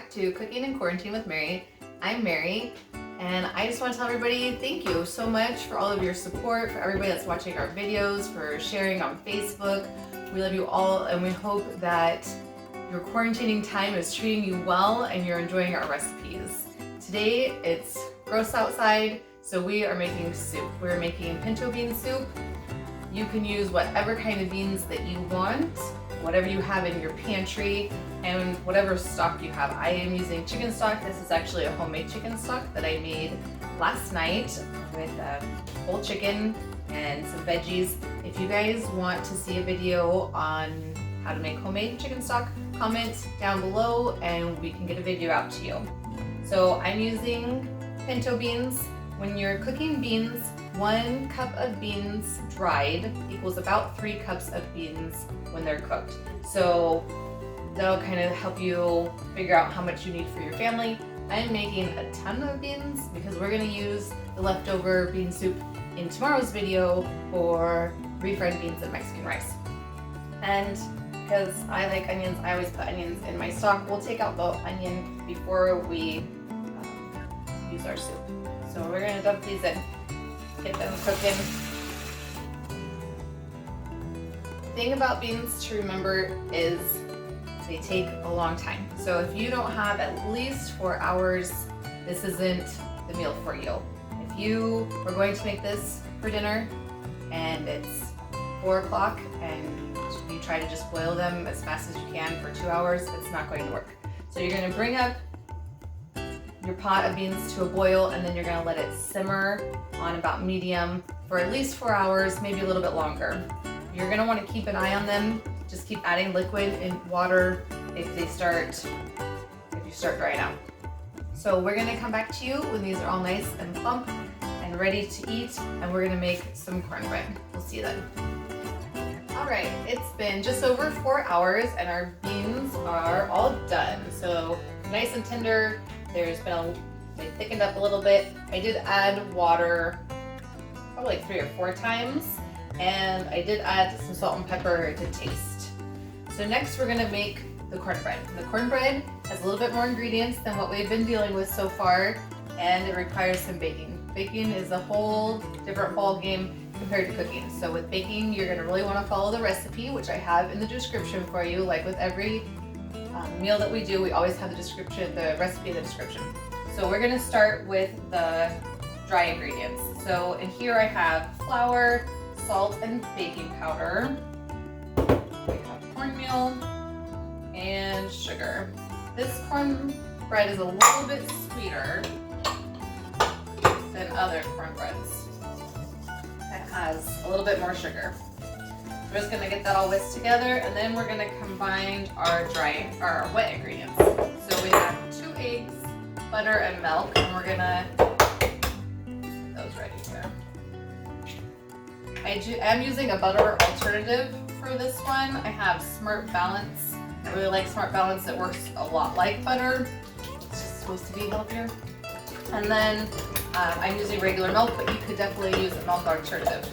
back to Cooking in Quarantine with Mary. I'm Mary, and I just want to tell everybody thank you so much for all of your support, for everybody that's watching our videos, for sharing on Facebook. We love you all, and we hope that your quarantining time is treating you well and you're enjoying our recipes. Today it's gross outside, so we are making soup. We're making pinto bean soup. You can use whatever kind of beans that you want, whatever you have in your pantry, and whatever stock you have. I am using chicken stock. This is actually a homemade chicken stock that I made last night with whole chicken and some veggies. If you guys want to see a video on how to make homemade chicken stock, comment down below and we can get a video out to you. So I'm using pinto beans. When you're cooking beans, 1 cup of beans dried equals about 3 cups of beans when they're cooked. So that'll kind of help you figure out how much you need for your family. I'm making a ton of beans because we're gonna use the leftover bean soup in tomorrow's video for refried beans and Mexican rice. And because I like onions, I always put onions in my stock. We'll take out the onion before we use our soup. So we're gonna dump these in, get them cooking. The thing about beans to remember is they take a long time. So if you don't have at least 4 hours, this isn't the meal for you. If you are going to make this for dinner and it's 4 o'clock and you try to just boil them as fast as you can for 2 hours, it's not going to work. So you're gonna bring up your pot of beans to a boil, and then you're gonna let it simmer on about medium for at least 4 hours, maybe a little bit longer. You're gonna wanna keep an eye on them. Just keep adding liquid and water if you start drying out. So we're gonna come back to you when these are all nice and plump and ready to eat, and we're gonna make some cornbread. We'll see you then. All right, it's been just over 4 hours and our beans are all done. So nice and tender. They thickened up a little bit. I did add water probably like 3 or 4 times, and I did add some salt and pepper to taste. So next we're gonna make the cornbread. The cornbread has a little bit more ingredients than what we've been dealing with so far, and it requires some baking. Baking is a whole different ball game compared to cooking. So with baking, you're gonna really wanna follow the recipe, which I have in the description for you. Like with every meal that we do, we always have the recipe in the description. So we're gonna start with the dry ingredients. So in here I have flour, salt, and baking powder. We have cornmeal and sugar. This cornbread is a little bit sweeter than other cornbreads. It has a little bit more sugar. We're just gonna get that all whisked together, and then we're gonna combine our wet ingredients. So we have 2 eggs, butter, and milk, and we're gonna get those ready here. I'm using a butter alternative for this one. I have Smart Balance. I really like Smart Balance. It works a lot like butter. It's just supposed to be healthier. And then I'm using regular milk, but you could definitely use a milk alternative.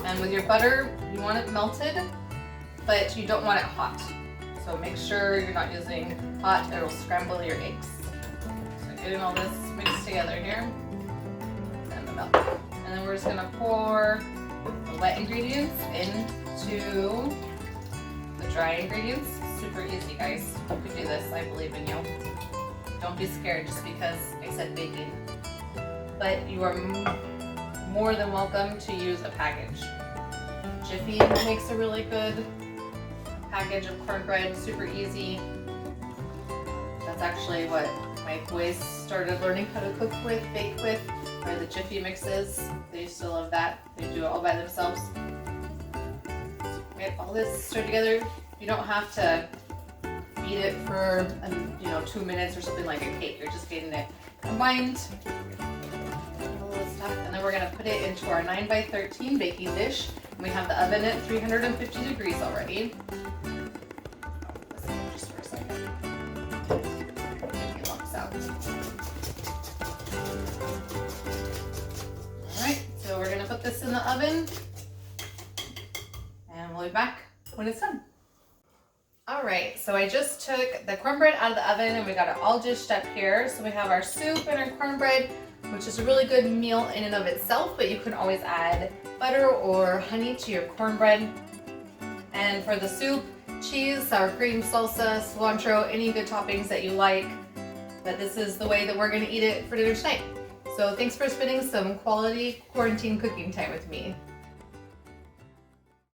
And with your butter, you want it melted, but you don't want it hot. So make sure you're not using hot, it'll scramble your eggs. So getting all this mixed together here, and the milk. And then we're just gonna pour the wet ingredients into the dry ingredients. Super easy, guys. You can do this, I believe in you. Don't be scared just because I said baking. But you are more than welcome to use a package. Jiffy makes a really good package of cornbread, super easy. That's actually what my boys started learning how to bake with, are the Jiffy mixes. They used to love that. They do it all by themselves. Get all this stirred together. You don't have to beat it for 2 minutes or something like a cake. You're just getting it combined. And then we're going to put it into our 9x13 baking dish. And we have the oven at 350 degrees already. Just for a second. Get lumps out. Alright, so we're going to put this in the oven. And we'll be back when it's done. All right, so I just took the cornbread out of the oven and we got it all dished up here. So we have our soup and our cornbread, which is a really good meal in and of itself, but you can always add butter or honey to your cornbread. And for the soup, cheese, sour cream, salsa, cilantro, any good toppings that you like. But this is the way that we're gonna eat it for dinner tonight. So thanks for spending some quality quarantine cooking time with me.